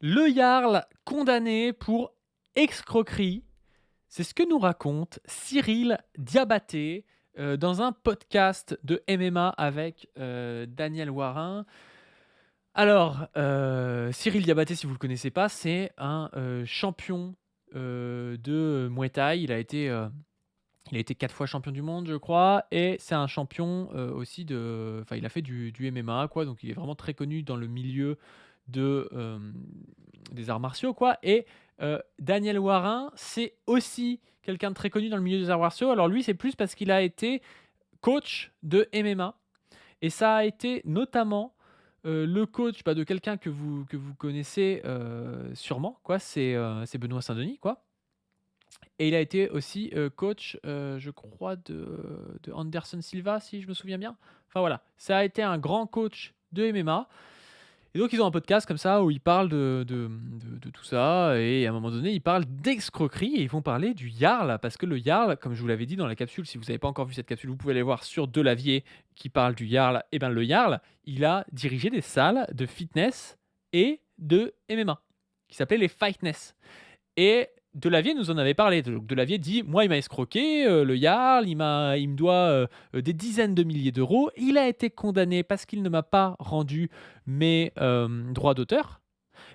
Le Jarl condamné pour escroquerie, c'est ce que nous raconte Cyril Diabaté dans un podcast de MMA avec Daniel Warin. Alors, Cyril Diabaté, si vous ne le connaissez pas, c'est un champion de Muay Thai. Il a été 4 fois champion du monde, je crois, et c'est un champion aussi de. Enfin, il a fait du MMA, quoi, donc il est vraiment très connu dans le milieu des arts martiaux, quoi. Et Daniel Warin, c'est aussi quelqu'un de très connu dans le milieu des arts martiaux. Alors lui, c'est plus parce qu'il a été coach de MMA, et ça a été notamment le coach de quelqu'un que vous connaissez sûrement, quoi. C'est Benoît Saint-Denis, quoi. Et il a été aussi coach, je crois, de Anderson Silva, si je me souviens bien. Enfin voilà, ça a été un grand coach de MMA. Et donc ils ont un podcast comme ça où ils parlent de tout ça, et à un moment donné, ils parlent d'escroquerie et ils vont parler du Jarl, parce que le Jarl, comme je vous l'avais dit dans la capsule, si vous n'avez pas encore vu cette capsule, vous pouvez aller voir sur Delavier qui parle du Jarl. Et bien le Jarl, il a dirigé des salles de fitness et de MMA qui s'appelaient les Fightness. Et Delavier nous en avait parlé. Donc Delavier dit: moi, il m'a escroqué, le Jarl, il me doit des dizaines de milliers d'euros. Il a été condamné parce qu'il ne m'a pas rendu mes droits d'auteur.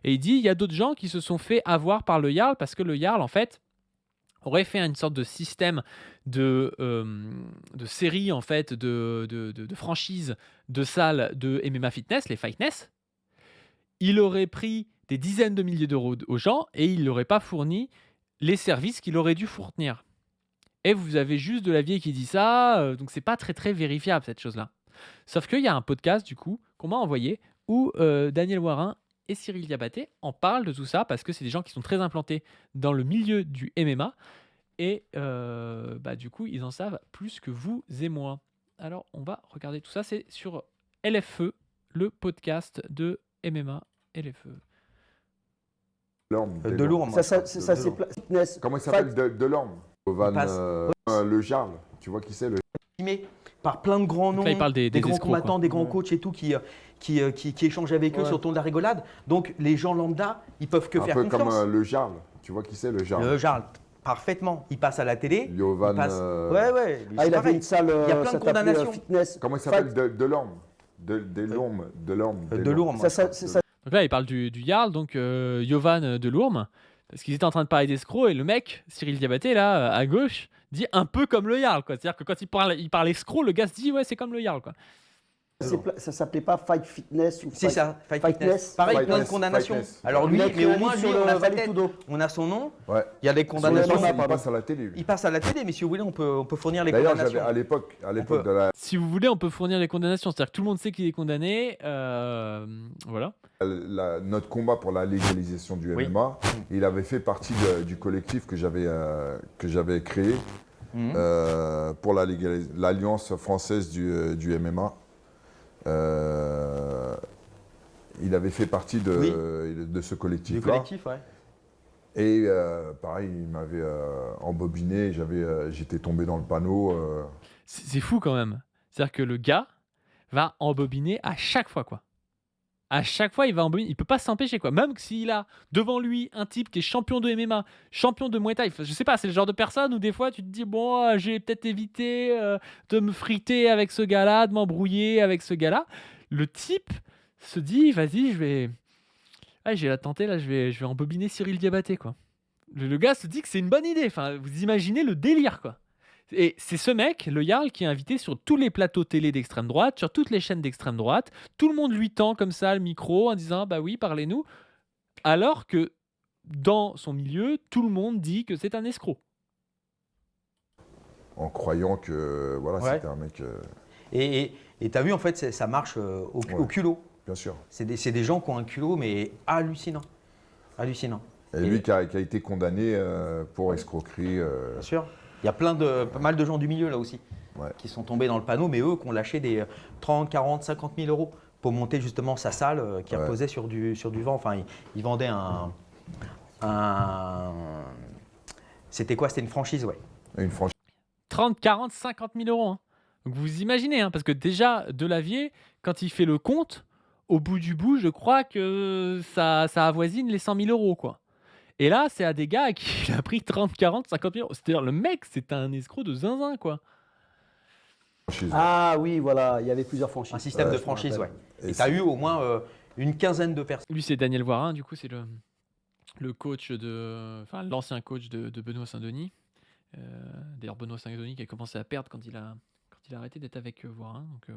Et il dit: il y a d'autres gens qui se sont fait avoir par le Jarl parce que le Jarl, en fait, aurait fait une sorte de système de série, en fait, de franchise de salles de MMA Fitness, les Fightness. Il aurait pris des dizaines de milliers d'euros aux gens et il n'aurait pas fourni les services qu'il aurait dû fournir. Et vous avez juste Delavier qui dit ça, donc c'est pas très très vérifiable cette chose-là. Sauf qu'il y a un podcast du coup qu'on m'a envoyé où Daniel Warin et Cyril Diabaté en parlent de tout ça parce que c'est des gens qui sont très implantés dans le milieu du MMA et du coup ils en savent plus que vous et moi. Alors on va regarder tout ça, c'est sur LFE, le podcast de MMA LFE. Delorme, Delorme, moi, je crois. fitness. Comment il s'appelle Delorme. Van passe- le Jarl. Tu vois qui c'est le Filmé par plein de grands Donc noms, là, il parle des grands escrocs, combattants, quoi. des grands coachs et tout qui échangent avec eux sur le ton de la rigolade. Donc les gens lambda, ils peuvent que un faire peu comme confiance. le Jarl. Tu vois qui c'est le Jarl. Le Jarl, parfaitement. Il passe à la télé. Jovan. Il passe... Ouais. Ah, il avait pareil. une salle, Il y a plein ça de s'appelait, condamnations. fitness. Comment il s'appelle Delorme. Delorme. Delorme, moi, je crois. Donc là, il parle du Jarl, donc Jovan Delourme, parce qu'ils étaient en train de parler d'escroc, et le mec, Cyril Diabaté, là, à gauche, dit un peu comme le Jarl, quoi. C'est-à-dire que quand il parle escroc, le gars se dit, ouais, c'est comme le Jarl, quoi. Ça s'appelait pas Fight Fitness ou C'est ça, Fight Fitness. Fitness. Pareil, plein de Fightness, condamnations. Fightness. Alors lui, Il a mais écrit au un moins livre lui, sur on le a sa Valet tête, Tudo. on a son nom. Ouais. Il y a des Sur le condamnations. nom, il passe à la télé. lui. Il passe à la télé, mais si vous voulez, on peut fournir les D'ailleurs, condamnations. j'avais à l'époque peut- de la Si vous voulez, on peut fournir les condamnations, c'est-à-dire que tout le monde sait qu'il est condamné, voilà. notre combat pour la légalisation du Oui. MMA, il avait fait partie du collectif que j'avais créé pour l'Alliance française du MMA. Il avait fait partie de ce Du collectif-là. collectif, ouais. Et pareil, il m'avait embobiné, j'étais tombé dans le panneau. C'est fou quand même. C'est-à-dire que le gars va embobiner à chaque fois, quoi. À chaque fois, il va embobiner. Il peut pas s'empêcher, quoi. Même s'il a devant lui un type qui est champion de MMA, champion de Muay Thai, enfin, je sais pas, c'est le genre de personne où des fois tu te dis, bon, j'ai peut-être évité de me friter avec ce gars-là, de m'embrouiller avec ce gars-là. Le type se dit, vas-y, j'ai la tenter, là, je vais embobiner Cyril Diabaté, quoi. Le gars se dit que c'est une bonne idée. Enfin, vous imaginez le délire, quoi. Et c'est ce mec, le Jarl, qui est invité sur tous les plateaux télé d'extrême droite, sur toutes les chaînes d'extrême droite. Tout le monde lui tend comme ça le micro en disant, bah oui, parlez-nous. Alors que dans son milieu, tout le monde dit que c'est un escroc. En croyant que voilà, Ouais. c'était un mec. Et tu as vu, en fait, ça marche au culot. Bien sûr. C'est des gens qui ont un culot, mais hallucinant. Hallucinant. Et lui qui a été condamné pour escroquerie. Bien sûr. Il y a pas mal de gens du milieu là aussi Ouais. qui sont tombés dans le panneau, mais eux qui ont lâché des 30, 40, 50 000 euros pour monter justement sa salle qui Ouais. reposait sur du vent. Enfin, ils vendaient C'était quoi? C'était une franchise, ouais. Une franchise. 30, 40, 50 000 euros. Hein. Donc vous imaginez, hein, parce que déjà, Delavier, quand il fait le compte, au bout du bout, je crois que ça avoisine les 100 000 euros, quoi. Et là, c'est à des gars à qui il a pris 30, 40, 50 000 euros. C'est-à-dire, le mec, c'est un escroc de zinzin, quoi. Franchise. Ah oui, voilà, il y avait plusieurs franchises. Un système de je me franchise, ouais. rappelle. Et tu as eu au moins une quinzaine de personnes. Lui, c'est Daniel Voirin, du coup, c'est le coach enfin, l'ancien coach de Benoît Saint-Denis. D'ailleurs, Benoît Saint-Denis qui a commencé à perdre quand il a arrêté d'être avec Voirin. Donc,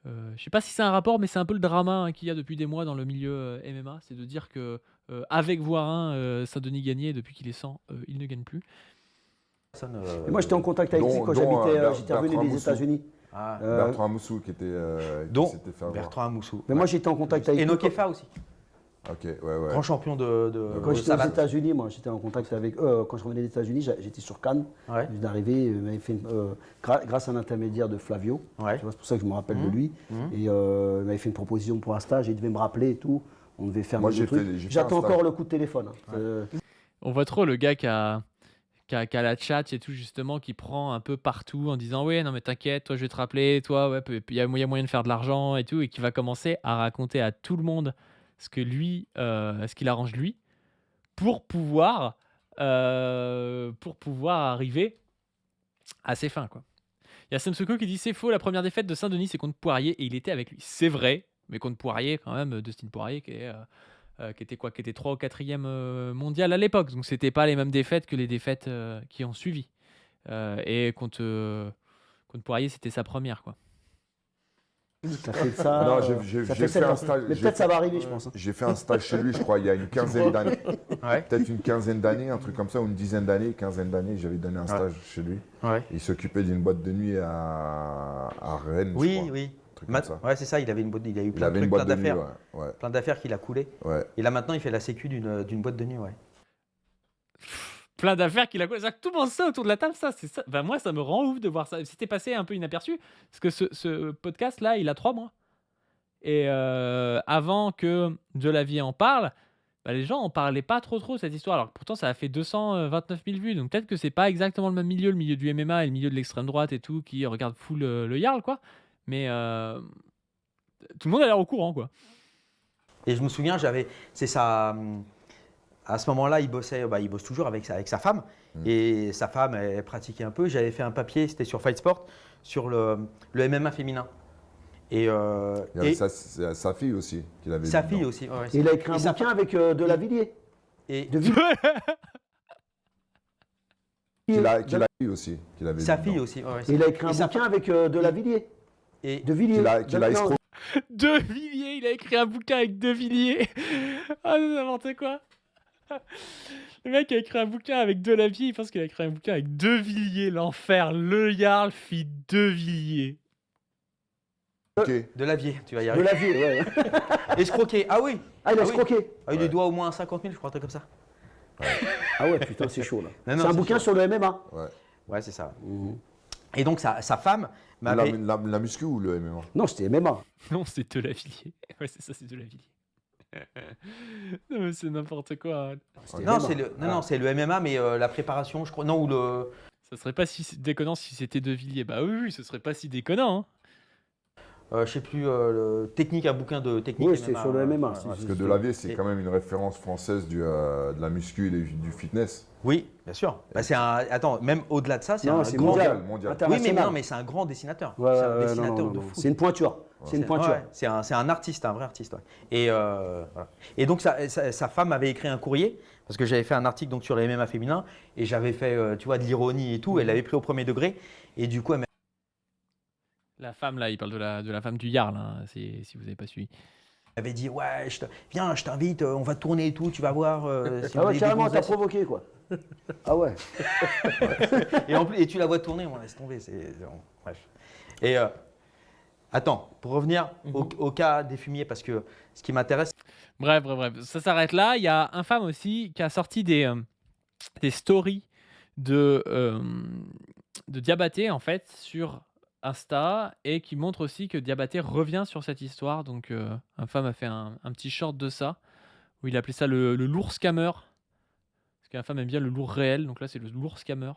je sais pas si c'est un rapport, mais c'est un peu le drama qu'il y a depuis des mois dans le milieu MMA. C'est de dire que avec Voirin, Saint-Denis gagnait, et depuis qu'il est sans, il ne gagne plus. Et moi, j'étais en contact avec lui quand j'étais revenu des États-Unis. Bertrand Amoussou qui était. Dont qui s'était fait avoir. Bertrand Amoussou. Mais moi, j'étais en contact avec Et lui. Nokefa aussi. Ok, ouais. Grand champion de Quand j'étais aux savate. États-Unis, moi, j'étais en contact avec eux. Quand je revenais des États-Unis, j'étais sur Cannes. Ouais. Je venais d'arriver, il m'avait fait grâce à un intermédiaire de Flavio. Ouais. Tu vois, c'est pour ça que je me rappelle de lui. Et il m'avait fait une proposition pour un stage, il devait me rappeler et tout. On devait faire Moi, le j'ai truc. fait un J'attends stage. encore le coup de téléphone. On voit trop le gars qui a la chat et tout, justement, qui prend un peu partout en disant ouais, non mais t'inquiète, toi je vais te rappeler, toi ouais, il y a moyen de faire de l'argent et tout, et qui va commencer à raconter à tout le monde ce qu'il arrange lui pour pouvoir arriver à ses fins, quoi. Il y a Samsoko qui dit c'est faux, la première défaite de Saint-Denis c'est contre Poirier et il était avec lui. C'est vrai, mais contre Poirier quand même, Dustin Poirier qui était 3 ou 4e mondial à l'époque, donc c'était pas les mêmes défaites que les défaites qui ont suivi. Et contre Poirier c'était sa première, quoi. Ça fait ça. Non, ça j'ai fait fait 7 un ans. stage. Mais peut-être ça va arriver, je pense. J'ai fait un stage chez lui, je crois, il y a une quinzaine d'années. Ouais. Peut-être une quinzaine d'années, un truc comme ça, ou une dizaine d'années, quinzaine d'années, j'avais donné un stage chez lui. Ouais. Il s'occupait d'une boîte de nuit à Rennes, je Oui, crois. oui. Un truc comme ça. Ouais, c'est ça, il avait une boîte, il a eu Il plein de avait une trucs, plein boîte de nuit, d'affaires. ouais. Plein d'affaires qu'il a coulé. Ouais. Et là maintenant, il fait la sécu d'une boîte de nuit, ouais. Plein d'affaires qu'il a quoi. Tout le monde ça autour de la table, ça, c'est ça. Ben moi, ça me rend ouf de voir ça. C'était passé un peu inaperçu parce que ce podcast-là, il a 3 mois. Et avant que Delavier en parle, les gens en parlaient pas trop cette histoire. Alors pourtant, ça a fait 229 000 vues. Donc peut-être que c'est pas exactement le même milieu, le milieu du MMA et le milieu de l'extrême droite et tout, qui regarde full le Jarl, quoi. Mais tout le monde a l'air au courant, quoi. Et je me souviens, c'est ça. À ce moment-là, il bosse toujours avec sa femme. Et sa femme, elle pratiquait un peu. J'avais fait un papier, c'était sur Fight Sport, sur le MMA féminin. Et, Il y avait sa fille aussi qu'il avait sa mis fille dedans. aussi. Ouais, Et il a écrit un bouquin avec Delavilliers. Et Qu'il a eu aussi. Qu'il avait sa mis fille dedans. aussi. Ouais, Et il a écrit un bouquin avec Delavilliers. Et De Villiers. Qu'il a escroqué. De Villiers, il a écrit un bouquin avec De Villiers. Ah, c'est n'importe quoi. Le mec a écrit un bouquin avec Delavier, il pense qu'il a écrit un bouquin avec De Villiers, l'enfer. Le Jarl fit De Villiers. Ok. de Lavier, tu vas y arriver. Delavilliers, ouais. Escroqué. Ah oui. Ah, il a oui. escroqué. Ah, il lui doit au moins 50 000, je crois, un truc comme ça. Ah ouais, putain, c'est chaud là. Non, C'est un c'est bouquin chaud. sur le MMA. Ouais. Ouais, c'est ça. Et donc sa femme m'avait. La muscu ou le MMA? Non, c'était MMA. Non, c'est Delavilliers. Ouais, c'est ça, c'est Delavilliers. Non, mais c'est n'importe quoi. C'était Non, MMA. non, c'est le MMA, mais la préparation, je crois. Non, ou le. Ça serait pas si déconnant si c'était De Villiers. Bah oui, ce serait pas si déconnant. Hein. Je sais plus, le technique, un bouquin de technique. Oui, c'était sur le MMA. ouais. Parce que Delavier, c'est quand même une référence française de la muscu et du fitness. Oui, bien sûr. Bah, attends, même au-delà de ça, c'est Non, un c'est grand. mondial. mondial. Oui, mais International. non, mais c'est un grand dessinateur. Ouais, c'est un ouais, dessinateur non, de non. fou. C'est une pointure. C'est une pointure. Ouais, c'est un artiste, un vrai artiste. Ouais. Et, voilà. Et donc sa femme avait écrit un courrier parce que j'avais fait un article donc sur les MMA féminins et j'avais fait tu vois de l'ironie et tout. Elle l'avait pris au premier degré et du coup elle La femme, là, il parle de la femme du Jarl, hein, si vous n'avez pas suivi. m'avait dit ouais viens je t'invite, on va tourner et tout, tu vas voir. Si Ah vous ouais, avez des carrément, t'as gonzesses. provoqué quoi. Ah ouais. Et, en plus, et tu la vois tourner, on laisse tomber. Bon, bref. Et attends, pour revenir au cas des fumiers, parce que ce qui m'intéresse, Bref, ça s'arrête là. Il y a un femme aussi qui a sorti des stories de Diabaté, en fait, sur Insta, et qui montre aussi que Diabaté revient sur cette histoire. Donc, un femme a fait un petit short de ça, où il appelait ça le lourd scammer. Parce qu'un femme aime bien le lourd réel, donc là, c'est le lourd scammer.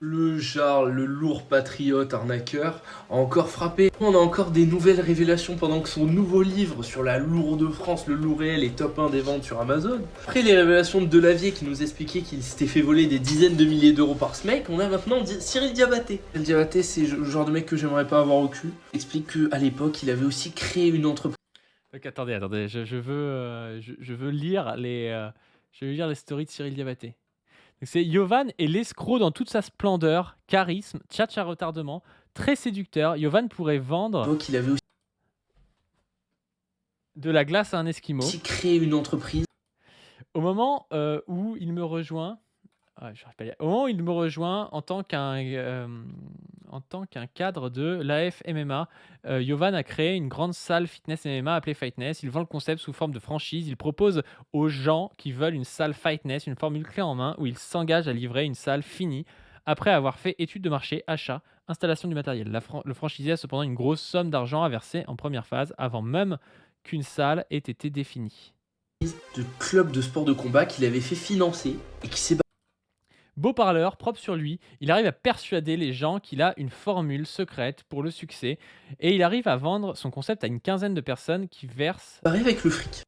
Le Jarl, le lourd patriote arnaqueur, a encore frappé. On a encore des nouvelles révélations pendant que son nouveau livre sur la lourde France, le loup réel, est top 1 des ventes sur Amazon. Après les révélations de Delavier qui nous expliquait qu'il s'était fait voler des dizaines de milliers d'euros par ce mec, on a maintenant Cyril Diabaté. Cyril Diabaté, c'est le genre de mec que j'aimerais pas avoir au cul. Il explique qu'à l'époque, il avait aussi créé une entreprise. Donc attendez, je veux lire les stories de Cyril Diabaté. Donc c'est Yovan est l'escroc dans toute sa splendeur, charisme, tchatch à retardement, très séducteur. Yovan pourrait À vendre l'époque, il avait de la glace à un esquimau. aussi créé une entreprise. Au moment où il me rejoint, au moment où il me rejoint en tant qu'un cadre de l'AF MMA, Yovan a créé une grande salle fitness MMA appelée Fightness. Il vend le concept sous forme de franchise. Il propose aux gens qui veulent une salle Fightness une formule clé en main où il s'engage à livrer une salle finie après avoir fait étude de marché, achat, installation du matériel. Le franchisé a cependant une grosse somme d'argent à verser en première phase avant même qu'une salle ait été définie. De club de sport de combat qu'il avait fait financer et qui s'est Beau parleur, propre sur lui, il arrive à persuader les gens qu'il a une formule secrète pour le succès et il arrive à vendre son concept à une quinzaine de personnes qui versent barré avec le fric.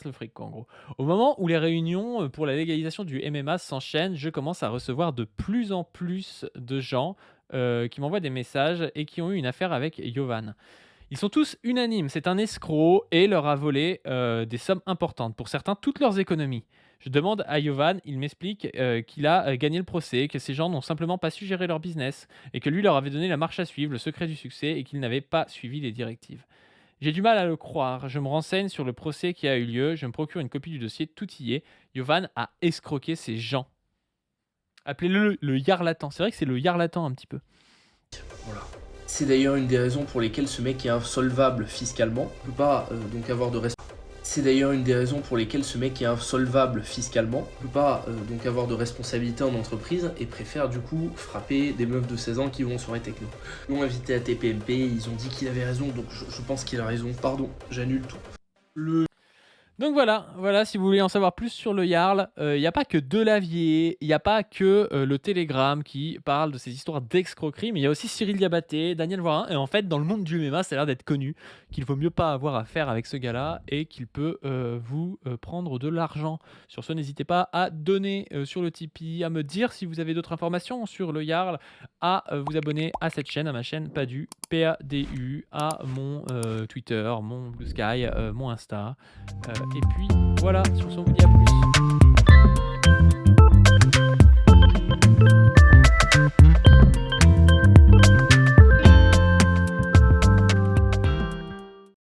le fric, quoi, en gros. Au moment où les réunions pour la légalisation du MMA s'enchaînent, je commence à recevoir de plus en plus de gens qui m'envoient des messages et qui ont eu une affaire avec Yovan. Ils sont tous unanimes, c'est un escroc et leur a volé des sommes importantes, pour certains toutes leurs économies. Je demande à Yovan, il m'explique qu'il a gagné le procès, que ces gens n'ont simplement pas su gérer leur business, et que lui leur avait donné la marche à suivre, le secret du succès, et qu'ils n'avaient pas suivi les directives. J'ai du mal à le croire, je me renseigne sur le procès qui a eu lieu, je me procure une copie du dossier, tout y est. Yovan a escroqué ces gens. Appelez-le le yarlatan, c'est vrai que c'est le yarlatan un petit peu. Voilà. C'est d'ailleurs une des raisons pour lesquelles ce mec est insolvable fiscalement. Il ne peut pas donc avoir de C'est d'ailleurs une des raisons pour lesquelles ce mec est insolvable fiscalement. Il ne peut pas donc avoir de responsabilité en entreprise et préfère du coup frapper des meufs de 16 ans qui vont en soirée techno. Ils l'ont invité à TPMP, ils ont dit qu'il avait raison, donc je pense qu'il a raison. Pardon, j'annule tout. Donc voilà, si vous voulez en savoir plus sur le Jarl, il n'y a pas que Delavier, il n'y a pas que le Télégramme qui parle de ces histoires d'escroquerie, mais il y a aussi Cyril Diabaté, Daniel Voirin, et en fait, dans le monde du MMA, ça a l'air d'être connu qu'il vaut mieux pas avoir affaire avec ce gars-là et qu'il peut vous prendre de l'argent. Sur ce, n'hésitez pas à donner sur le Tipeee, à me dire si vous avez d'autres informations sur le Jarl, à vous abonner à cette chaîne, à ma chaîne Padu, P-A-D-U, à mon Twitter, mon Blue Sky, mon Insta. Et puis voilà, sur ce on vous dit à plus.